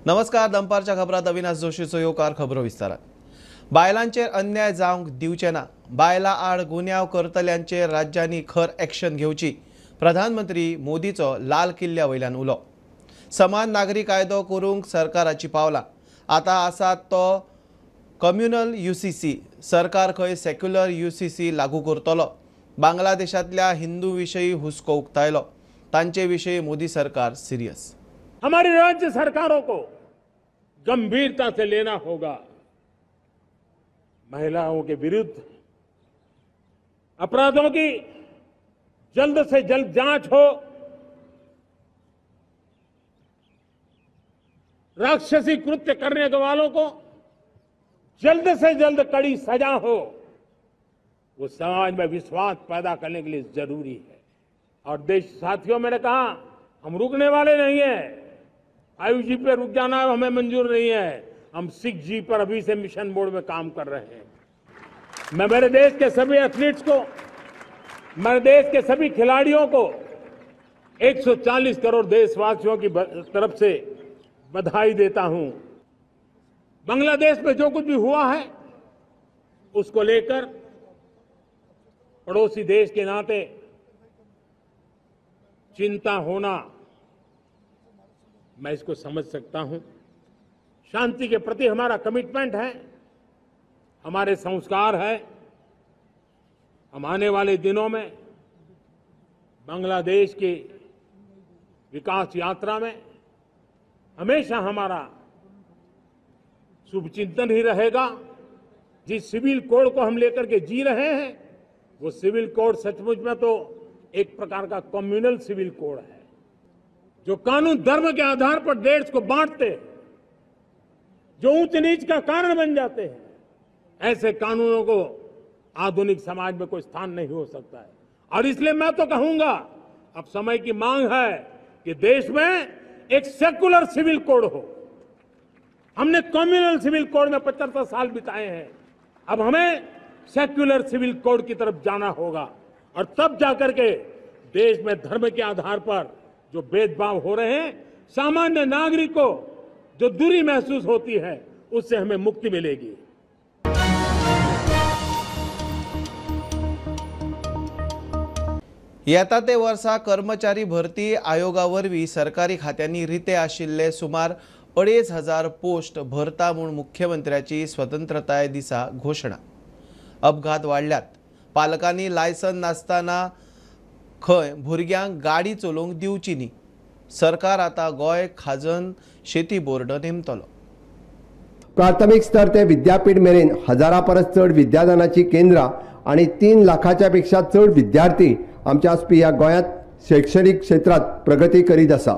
नमस्कार, दंपारच्या खबरात अविनाश जोशीचो येवकार खबरो विस्तारात। बायलांचेर अन्याय जावंक दिवचे ना, बायलां आड गुन्यांव करतल्यांचेर राज्यांनी खर ॲक्शन घेवची, प्रधानमंत्री मोदीचो लाल किल्ल्या वयल्यान उलो। समान नागरी कायदो करूंक सरकाराची पावलां। आता आसा तो कम्युनल UCC, सरकार खंय सेक्युलर UCC लागू करतलो। बांगलादेशांतल्या हिंदू विशयी हुस्को उक्तायलो, तांचे विशयी मोदी सरकार सिरियस। हमारी राज्य सरकारों को गंभीरता से लेना होगा। महिलाओं के विरुद्ध अपराधों की जल्द से जल्द जांच हो, राक्षसी कृत्य करने वालों को जल्द से जल्द कड़ी सजा हो, वो समाज में विश्वास पैदा करने के लिए जरूरी है। और देश साथियों, मैंने कहा हम रुकने वाले नहीं हैं। 5G पे रुक जाना हमें मंजूर नहीं है। हम 6G पर अभी से मिशन मोड में काम कर रहे हैं। मैं मेरे देश के सभी एथलीट्स को, मेरे देश के सभी खिलाड़ियों को 140 करोड़ देशवासियों की तरफ से बधाई देता हूं। बांग्लादेश में जो कुछ भी हुआ है उसको लेकर पड़ोसी देश के नाते चिंता होना, मैं इसको समझ सकता हूं। शांति के प्रति हमारा कमिटमेंट है, हमारे संस्कार है। हम आने वाले दिनों में बांग्लादेश की विकास यात्रा में हमेशा हमारा शुभचिंतन ही रहेगा। जिस सिविल कोड को हम लेकर के जी रहे हैं, वो सिविल कोड सचमुच में तो एक प्रकार का कम्युनल सिविल कोड है, जो कानून धर्म के आधार पर देश को बांटते हैं, जो ऊंच नीच का कारण बन जाते हैं। ऐसे कानूनों को आधुनिक समाज में कोई स्थान नहीं हो सकता है। और इसलिए मैं तो कहूंगा, अब समय की मांग है कि देश में एक सेकुलर सिविल कोड हो। हमने कम्युनल सिविल कोड में 75 साल बिताए हैं, अब हमें सेक्युलर सिविल कोड की तरफ जाना होगा। और तब जाकर के देश में धर्म के आधार पर जो भेदभाव हो रहे हैं, सामान्य नागरिक को जो दूरी महसूस होती है, उससे हमें मुक्ति मिलेगी। येता ते वर्सा कर्मचारी भरती आयोगावरवीं सरकारी खात्यांनी रिते आशिल्ले सुमार 2,500 पोस्ट भरता म्हूण मुख्यमंत्र्याची स्वतंत्रताय दिसा घोषणा। अपघात वाडल्यात, पालकांनी लायसन नासतना खंय भुरग्यांक गाडी चलोवंक दिवची न्ही। सरकार आता गोय खाजन शेती बोर्ड नेमतलो। प्राथमिक स्तर ते विद्यापीठ मेरेन 1000 परस चड विद्यादानाची केंद्रां आणि 3 लाखाच्या पेक्षा चड विद्यार्थी आमच्या आसपी ह्या गोंयांत शैक्षणिक क्षेत्रात प्रगती करीत आसा।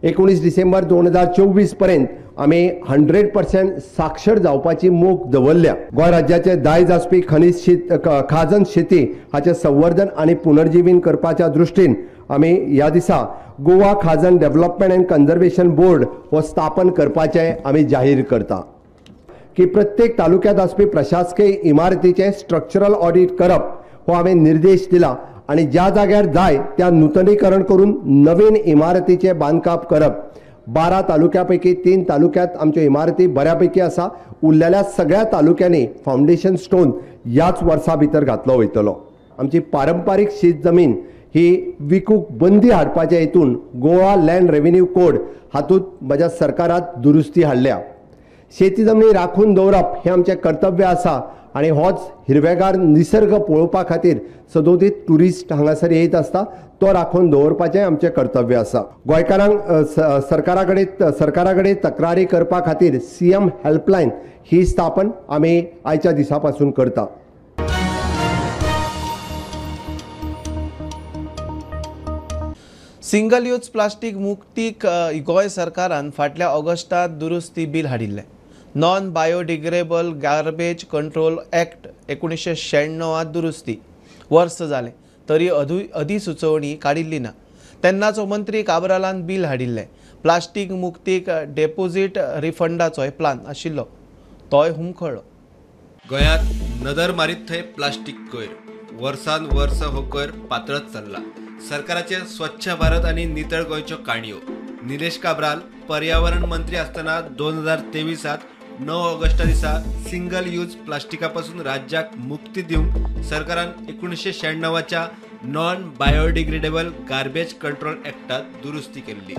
19 डिसेंबर 2024 पर्यंत आमी 100% साक्षर जावपाची मोख दवरल्या। गोंय राज्याचे दायज आसपी खाजन शेती हाचे संवर्धन आनी पुनर्जीवीन करपाच्या दृश्टीन आमी ह्या दिसा गोवा खाजन डेव्हलपमेंट अँड कन्झर्वेशन बोर्ड हो स्थापन करपाचे आमी जाहीर करता की प्रत्येक तालुक्यात आसपी प्रशासकीय इमारतीचे स्ट्रक्चरल ऑडिट करप हो आमी निर्देश दिला आणि ज्या जाग्यार जाय त्या नूतनीकरण करून नवीन इमारतीचे बांदकाम करप। 12 तालुक्यापैकी 3 तालुक्यात आमच्यो इमारती बऱ्यापैकी आसा। उरलेल्या सगळ्या तालुक्यांनी फाउंडेशन स्टोन याच वर्सा भितर घातलो वयतलो। आमची पारंपारीक शेत जमीन ही विकूंक बंदी हाडपाच्या हेतून गोवा लँड रेव्हेन्यू कोड हातूंत म्हज्या सरकारात दुरुस्ती हाडल्या। शेती जमनी राखून दवरप हे आमचे कर्तव्य आसा आणि होच हिरवेगार निसर्ग पळोवपा खातीर सदोदीत टुरिस्ट हांगासर येत आसता, तो राखून दवरपाचें आमचें कर्तव्य आसा। गोंयकारांक सरकारा कडेन तक्रारी करपा खातीर CM हेल्पलायन ही स्थापन आमी आयच्या दिसा पासून करता। सिंगल यूज प्लास्टीक मुक्तीक गोंय सरकारान फाटल्या ऑगस्टात दुरुस्ती बिल हाडिल्लें। Non biodegradable garbage control act 1996 दुरुस्ती वर्स जालें, तरी अधिसुचोवणी काडिल्ली ना। तेन्नाचो मंत्री काब्रालान बिल हाडिल्लें। प्लास्टीक मुक्तीक डेपोजीट रिफंडाचोय प्लान आशिल्लो, तोय हुमखळ्ळो। गोंयांत नदर मारीत थंय प्लास्टीक कोयर, वर्सान वर्स हो कोयर पातळत चल्ला। सरकाराचे स्वच्छ भारत आणि नितळ गोंयच्यो काणयो। निलेश काब्राल, पर्यावरण मंत्री असताना 2023 9 ऑगस्ट दिसा सिंगल यूज प्लास्टिकापासून राज्याक मुक्ती दिवंक सरकारान 1996च्या नॉन बायोडिग्रेडेबल गार्बेज कंट्रोल ऍक्टात दुरुस्ती केल्ली.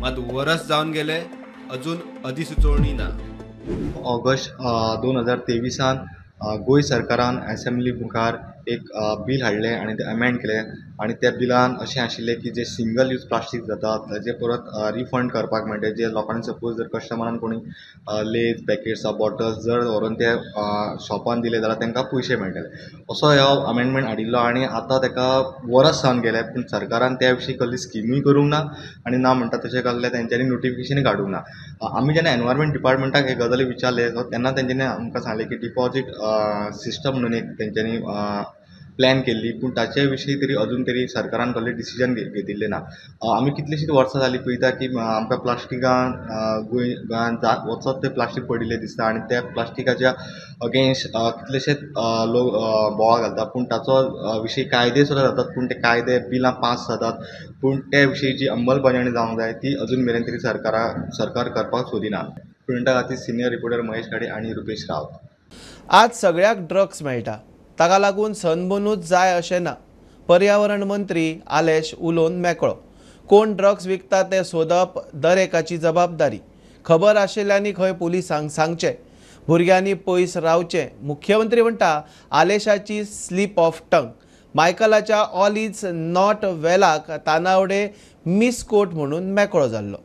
मात वर्स जावन गेले, अजून अधिसुचोवणी ना. ऑगस्ट 2023 गोंय सरकारान असेंब्ली मुखार एक बील हाडलें आनी तें अमेंड केलें आनी त्या बिलान अशें आशिल्लें की जे सिंगल यूज प्लास्टीक जाता ताजे परत रिफंड करपाक मेळटा. जे लोकांनी सपोज जर कस्टमरान कोणी लेज पॅकेट्स बॉटल्स जर व्हरून ते शॉपान दिले जाल्यार तांकां पयशे मेळटले. असो ह्यो अमेंडमेंट हाडिल्लो आनी आतां ताका वर्स जावन गेलें पूण सरकारान त्या विशीं कसली स्किमूय करूंक ना आनी ना म्हणटा तशें कसलें तेंच्यांनी नोटिफिकेशनूय काडूंक ना. आमी जेन्ना एनवायरमेंट डिपार्टमेंटाक हे गजाली विचारले तेन्ना तेंच्यांनी आमकां सांगलें की डिपॉझीट सिस्टम म्हणून एक तेंच्यांनी प्लॅन केल्ली पूण ताचे विशीं तरी अजून तरी सरकारान कसलें डिसिजन घेतिल्लें ना. आमी कितलींशींच वर्सां जालीं पळयता की आमकां प्लास्टिकान गोंयांत वचत तें प्लास्टीक पडिल्लें दिसता आनी त्या प्लास्टिकाच्या अगेन्स्ट कितलेशेच लोक बोवाळ घालता पूण ताचो विशीं कायदे सुद्दां जातात पूण ते कायदे बिलां पास जातात पूण त्या विशीं जी अंमलबजावणी जावंक जाय ती अजून मेरेन तरी सरकार करपाक सोदिना. प्रिंटा खातीर सिनियर रिपोर्टर महेश खाडे आनी रुपेश रावत. आज सगळ्याक ड्रग्स मेळटा, ताका लागून सनबनूच जाय अशें ना. पर्यावरण मंत्री आलेश उलोवन मेकळो. कोण ड्रग्स विकता ते सोदप दरेकाची जबाबदारी. खबर आशिल्ल्यांनी खंय पुलिसांक सांगचें. भुरग्यांनी पयस रावचें. मुख्यमंत्री म्हणटा आलेशाची स्लीप ऑफ टंग. मायकलाच्या ऑल इज नॉट वेलाक तानावडे मिसकोट म्हणून मेकळो जाल्लो.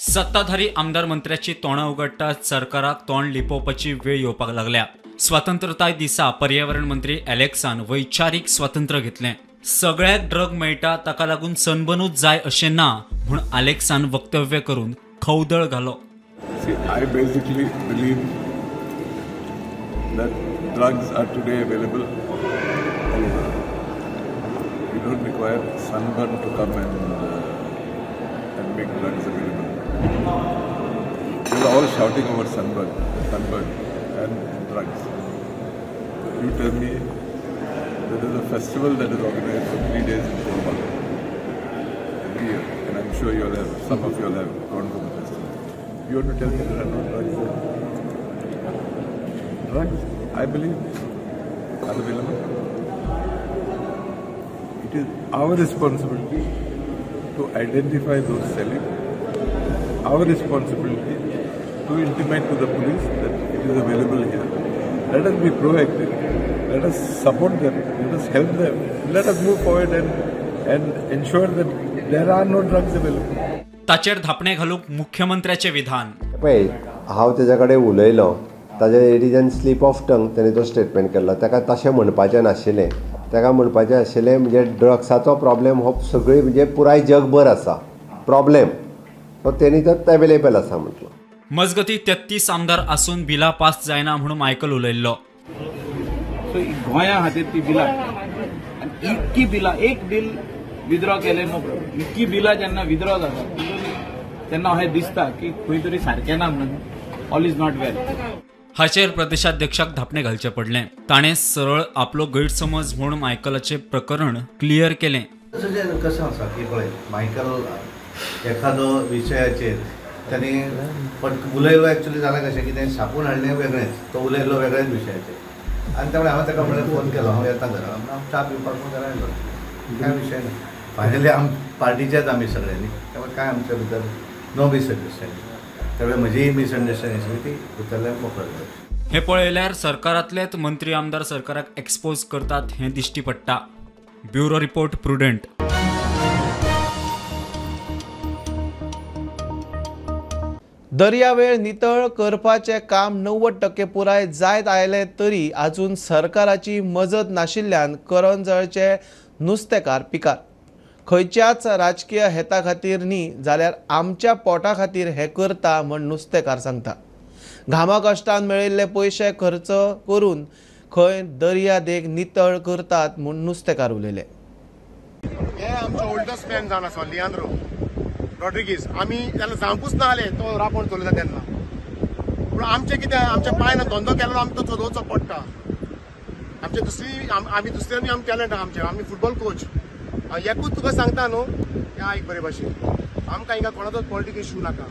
सत्ताधारी आमदार मंत्र्याची तोंडां उगडटात सरकाराक तोंड लिपोवपाची वेळ येवपाक लागल्या. स्वतंत्रताय दिसा पर्यावरण मंत्री एलेक्सान वैचारीक स्वातंत्र्य घेतलें. सगळ्याक ड्रग मेळटा ताका लागून सनबनूच जाय अशें ना म्हूण एलेक्सान वक्तव्य करून खवदळ घालो. I basically believe that drugs are today available all over. You don't require sunburn to come and make drugs available. You're all shouting over sunburn and drugs. You tell me that there's a festival that is organized for 3 days in Kolkata every year, and I'm sure some of you all have gone for the festival. You want to tell me there are no drugs there? Drugs, I believe, are available. It is our responsibility to identify those selling, our responsibility to intimate to the police that it is available here. Let us be proactive, let us support them, let us help them, let us move forward and ensure that there are no drugs available. ताचेर धापणे घालूंक मुख्यमंत्र्याचे विधान. पळय हांव तेज्या कडेन उलयलो ताजे एडिजन sleep of टंग ताणें तो स्टेटमेंट केल्लो. ताका तशें म्हणपाचें नाशिल्लें. ताका म्हणपाचें आशिल्लें म्हणजे ड्रग्साचो प्रॉब्लेम हो सगळी म्हणजे पुराय जगभर आसा प्रॉब्लेम तो तेणी तर अवेलेबल आसा म्हटलो. मजगती 33 आमदार आसून बिलां पास जायना म्हणून मायकल उलयल्लो. सो गोंया खातीर ती बिलां आनी इतकी बिलां एक बील विथड्रॉ केलें नो प्रॉब्लम. इतकी बिलां जेन्ना विथड्रॉ जाता तेन्ना अशें दिसता की खंय तरी सारकें ना म्हणून ऑल इज नॉट वेल. हाचेर प्रदेशाध्यक्षाक धापणे घालचें पडलें. ताणें सरळ आपलो गैरसमज म्हूण मायकलाचें प्रकरण क्लियर केलें. कसं आसा की पळय मायकल एखादो विशयाचेर त्यांनी उलयलो एक्चुअली जालें कशें की तें छापून हाडलें वेगळेंच तो उलयलो वेगळ्याच विशयाचेर आनी त्यामुळे हांवें ताका म्हणलें फोन केलो हांव येता घरा हांव च्या पिवपाक म्हणून घरा आयलो. काय विशय ना फायनली पार्टीचेच आमी सगळ्यांनी त्यामुळे काय आमच्या भितर नो मिसअंडरस्टँडिंग. त्यामुळे म्हजी मिसअंडरस्टँडिंग आशिल्ली ती उतरल्यार मोकळो जालो. हे पळयल्यार सरकारांतलेच मंत्री आमदार सरकाराक एक्सपोज करतात हें दिश्टी पडटा. Bureau report prudent. दर्यावेळ नितळ करपाचें काम 90% पुराय जायत आयलें तरी आजून सरकाराची मजत नाशिल्ल्यान करंजळचे नुस्तेकार पिकार. खंयच्याच राजकीय हेता खातीर न्ही जाल्यार आमच्या पोटा खातीर हें करता म्हण नुस्तेकार सांगता. घामा कश्टान मेळिल्ले पयशे खर्च करून खंय दर्या देग नितळ करतात म्हूण नुस्तेकार उलयले. हे आमचो ओल्डस्ट मॅन जावन आसा लिआंद्रो रॉड्रिगीस. आमी तेन्ना जावंकूच ना जालें तो रापण चलयता तेन्ना. पूण आमचें कितें आमच्या पांयान धंदो केलो आमकां तो चलोवचो पडटा. आमचे आमी दुसऱ्यांनी आमी टॅलंट आहा आमचे. आमी फुटबॉल कोच एकूच तुका सांगता न्हू हें आयक बरे भाशेन आमकां हिंगा कोणाचोच पॉलिटिकल इश्यू नाका.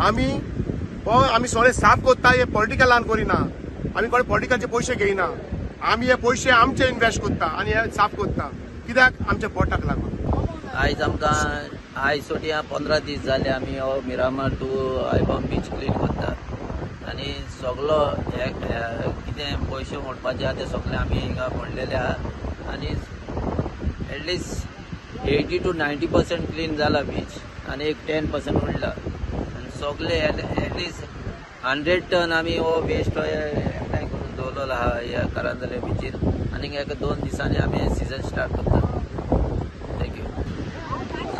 आमी सगळे साफ कोत्ता, हे पॉलिटिकलान करिना, आमी कोणे पॉलिटिकलचे पयशे घेयना. आमी हे पयशे आमचे इन्वेस्ट कोत्ता आनी हे साफ कोत्ता. कित्याक? आमच्या पोटाक लागून. आयज आमकां आयज सोटिया 15 दीस जाले आमी हो मिरामार टू आयबॉम बीच क्लीन करता आनी सगळो कितें पयशे मोडपाचे आहा ते सगळे आमी हिंगा मोडलेले आहा आनी एटलिस्ट 80 to 90% क्लीन जाला बीच आनी एक 10% उरला आनी सगळे एटलिस्ट 100 टन आमी हो वेस्ट एकठांय करून दवरलेलो आहा ह्या कारांदले बीचीर आनी एका 2 दिसांनी आमी सिजन स्टार्ट करता.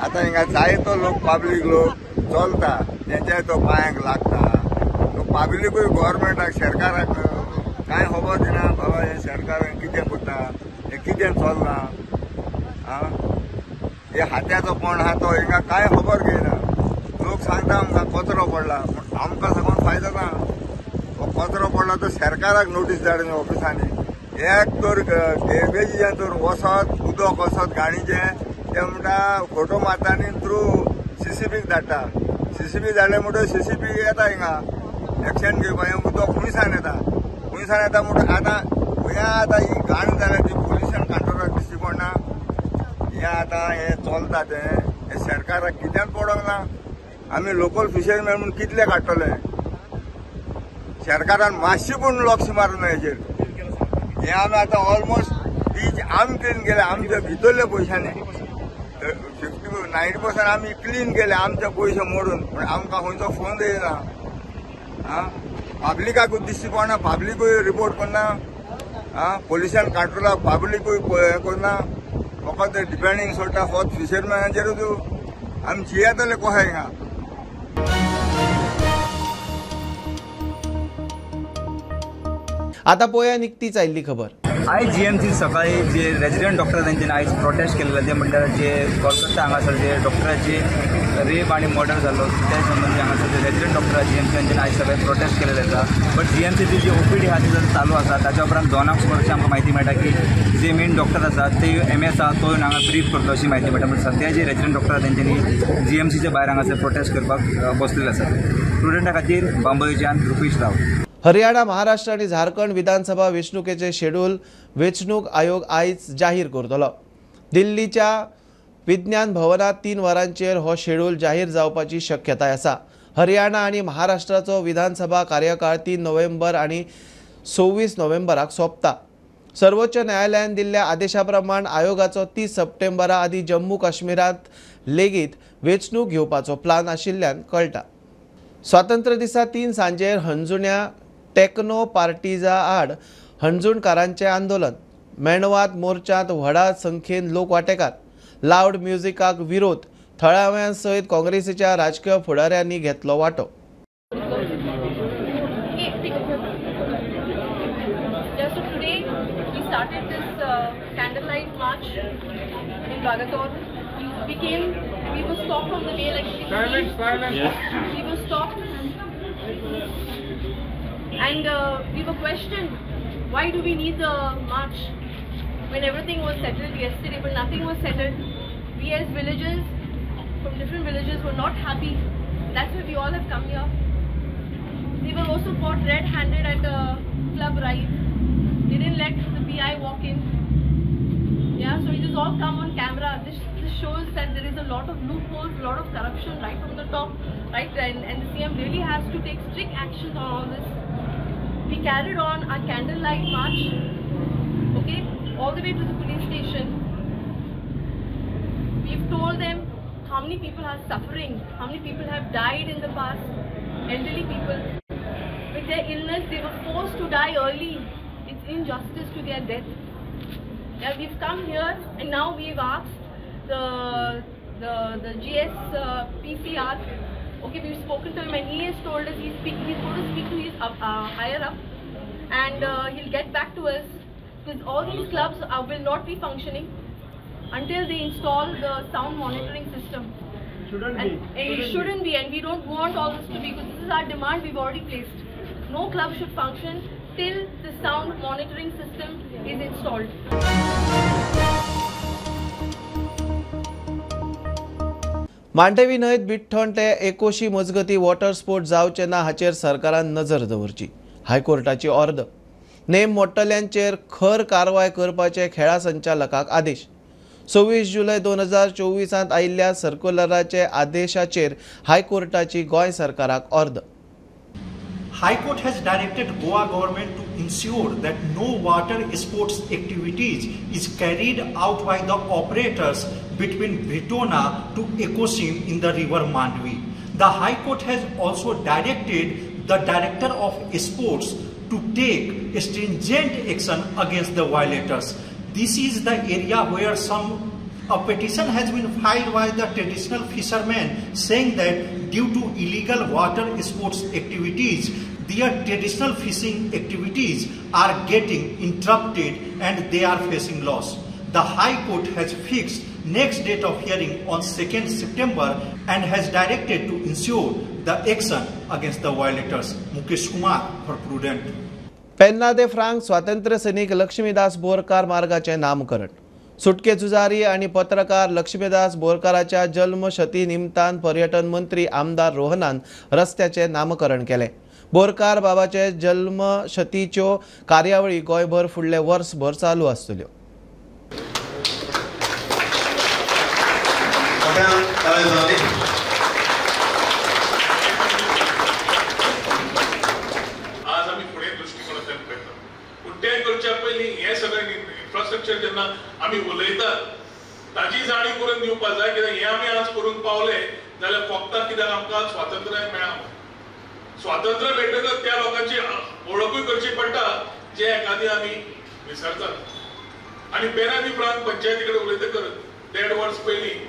आता हिंगा जायतो लोक पब्लीक लोक चलता तेंच्या तो पांयांक लागता. तो पब्लीकूय गव्हर्मेंटाक सरकाराक कांय खबर दिना बाबा हे सरकारान कितें करता, हे कितें चलना. हे हात्याचो कोण आहा तो हिंगा कांय खबर घेयना. लोक सांगता आमकां कचरो पडला, पूण आमकां सागून फायदो ना. हो कचरो पडला तो सरकाराक नोटीस धाडून ऑफिसांनी. एक तर गेर्बेजीच्यान तर वसत उदक वसत गाडीचें ते म्हणटा फोटो मारता आनी थ्रू CCBक धाडटा. CCB धाडले म्हणटच CCB येता हिंगा एक्शन घेवपाक. हें उदक खुंयसान येता म्हणटा आतां खंय आतां ही घाण जाल्या ती पोल्युशन कंट्रोलाक दिश्टी पडना. हें आतां हें चलता तें सरकाराक कित्याक पडोंक ना. आमी लोकल फिशरमॅन म्हणून कितले काडटले. सरकारान मातशी पूण लक्ष मारूं ना हेजेर. हें आमी आतां ऑलमोस्ट बीच आमी क्लीन केले आमच्या भितरल्या पयशांनी. 90% आमी क्लीन केले आमचे पयशे मोडून, पण आमकां खंयचो फोन येयना. पब्लिकाकूच दिश्टी पडना, पब्लिकूय रिपोर्ट करना, पोल्युशन कंट्रोलाक पब्लिकूय हे करना. फकत डिपेंडींग सोडटा फक्त फिशरमॅनाचेरूच. आमी जियेतले कशे हिंगा. आता पळोवया निकतीच आयिल्ली खबर. आयज GMC सकाळी जे रेजिडेंट डॉक्टर तेंच्यांनी आयज प्रोटेस्ट केलेले ते म्हणल्यार जे कोलकाता हांगासर जे डॉक्टराची रेप आनी मर्डर जालो त्या संबंधी हांगासर जे रेजिडेंट डॉक्टर GMC तेंच्यांनी आयज सगळे प्रोटेस्ट केलेले आसा. बट GMCची जी OPD आहा ती चालू आसा. ताच्या उपरांत 2 वर्सां आमकां म्हायती मेळटा की जे मेन डॉक्टर आसा ते MS आहा तो हांगा ब्रीफ करता अशी म्हायती मेळटा. बट सद्या जे रेजिडेंट डॉक्टर तेंच्यांनी GMCच्या भायर हांगासर प्रोटेस्ट करपाक बसलेले आसात. स्टुडंटा खातीर बांबोळेच्यान रुपेश राव. हरियाणा, महाराष्ट्र आणि झारखंड विधानसभा वेंचणुकेचे शेड्यूल वेंचणूक आयोग आयज जाहीर करतलो. दिल्लीच्या विज्ञान भवनात 3 वरांचेर हो शेड्यूल जाहीर जावपाची शक्यताय आसा. हरियाणा आणि महाराष्ट्राचो विधानसभा कार्यकाळ 3 नोव्हेंबर आणि 26 नोव्हेंबराक सोंपता. सर्वोच्च न्यायालयान दिल्ल्या आदेशा प्रमाण आयोगाचो 30 सप्टेंबरा आदी जम्मू काश्मीरात लेगीत वेंचणूक घेवपाचो प्लान आशिल्ल्यान कळटा. स्वातंत्र्य दिसा 3 सांजेर हंजुण्या टेक्नो पार्टीजा आड हंजुणकारांचे आंदोलन. मेणवात मोर्चांत व्हडा संख्येन लोक वांटेकार. लावड म्युझिकाक विरोध. थळाव्यां सयत काँग्रेसीच्या राजकीय फुडाऱ्यांनी घेतलो वांटो. We were stopped on the way, like silence. We were stopped, and we were questioned. Why do we need the march when everything was settled yesterday? But nothing was settled. We as villagers from different villages were not happy. That's why we all have come here. We were also caught red-handed at a club ride. They didn't let the PI walk in. Yeah, so it has all come on camera. This shows that there is a lot of loopholes, a lot of corruption right from the top, right? And the CM really has to take strict action on all this. We carried on our candlelight march, okay, all the way to the police station. We've told them how many people are suffering, how many people have died in the past, elderly people. With their illness, they were forced to die early. It's injustice to their death. Yeah, we've come here and now we've asked the GS PCR. Okay, we've spoken to him and he has told us he's going to speak to his higher up, and he'll get back to us, because all these clubs will not be functioning until they install the sound monitoring system. It shouldn't be, and we don't want all this to be, because this is our demand we've already placed. No club should function till the sound monitoring system is installed. Mandvi न्हंयत बिठ्ठण ते एकोशी मजगती water sport जावचे ना हाचेर सरकारान नजर दवरची. हायकोर्टाची order. Name मोडटल्यांचेर खर कारवाय करपाचे खेळा संचालकाक आदेश. 26 जुलय 2024 आयिल्ल्या सर्क्युलराचे आदेशाचेर हायकोर्टाची गोंय सरकाराक order. High Court has directed Goa government to ensure that no water sports activities is carried out by the operators between Britona to Ekosim in the river Mandvi. The High Court has also directed the Director of Sports to take stringent action against the violators. This is the area where a petition has been filed by the traditional fishermen saying that due to illegal water sports activities, their traditional fishing activities are getting interrupted and they are facing loss. The High Court has fixed next date of hearing on 2nd September and has directed to ensure the action against the violators. Mukesh Kumar for Prudent. पेन्ना ते franc स्वातंत्र्य सैनिक लक्ष्मीदास बोरकार मार्गाचे नामकरण. सुटके झुजारी आणि पत्रकार लक्ष्मीदास बोरकाराच्या जन्मशती निमतान पर्यटन मंत्री आमदार रोहनान रस्त्याचे नामकरण केले. बोरकार बाबाचे जन्मशतीच्यो कार्यावळी गोंयभर फुडले वर्सभर चालू आसतल्यो. आज आम्ही फुडें दृष्टिकोनांतल्यान पळयता पूण तें करच्या पयलीं हें सगळें इन्फ्रास्ट्रक्चर जेन्ना आमी उलयतात ताची जाणीव करून दिवपाक जाय. कित्याक हें आमी आज करून पावले जाल्यार फक्त कित्याक आमकां स्वातंत्र्य मेळ्ळां. स्वातंत्र्य मेळटकच त्या लोकांची वळखूय करची पडटा जे एखादी आमी विसरतात. आनी पेरादी प्रांत पंचायती कडेन उलयतकच 1.5 वर्स पयलीं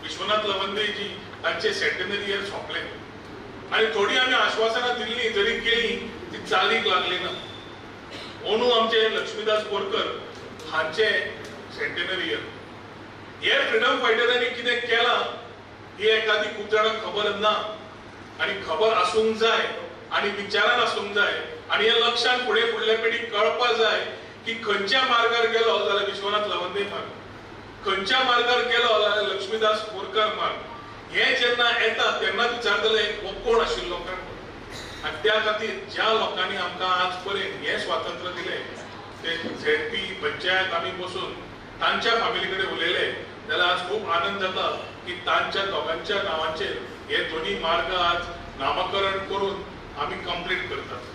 विश्वनाथ लवंदेजी तांचे सेंटेनरी इयर सोंपले आनी थोडी आमी आश्वासनां दिल्लीं जरी केलीं ती चालीक लागली ना. अंदू आमचे लक्ष्मीदास बोरकर हांचे सेंटेनरी इयर. हे फ्रिडम फायटरांनी कितें केलां ही एखादी खूब जाणांक खबर ना आनी खबर आसूंक जाय आनी विचारान आसूंक जाय आनी हे लक्षान फुडल्या पिढीक कळपाक जाय की खंयच्या मार्गार गेलो जाल्यार विश्वनाथ लवंदे मार्ग, खंयच्या मार्गार गेलो जाल्यार लक्ष्मीदास बोरकार मार्ग. हे जेन्ना येता तेन्ना विचारतले हो कोण आशिल्लो काय. आनी त्या खातीर ज्या लोकांनी आमकां आज पर्यंत हें स्वातंत्र्य दिलें ते झेडपी पंचायत आमी बसून तांच्या फामिली कडेन उलयले जाल्यार आज खूब आनंद जाता की तांच्या दोगांच्या नांवांचेर हे दोन्ही मार्ग आज नामकरण करून आमी कंप्लीट करतात.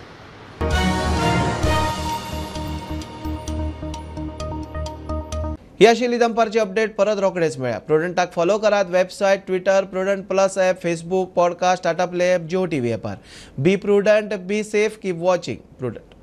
ही आशिल्ली दनपारची अपडेट. परत रोखडेच मेळ्या. प्रुडंटाक फॉलो करात. Website, Twitter, Prudent plus app, Facebook, podcast, Tata Play app, Jio TV ॲपार. Be Prudent, be safe, keep watching prudent.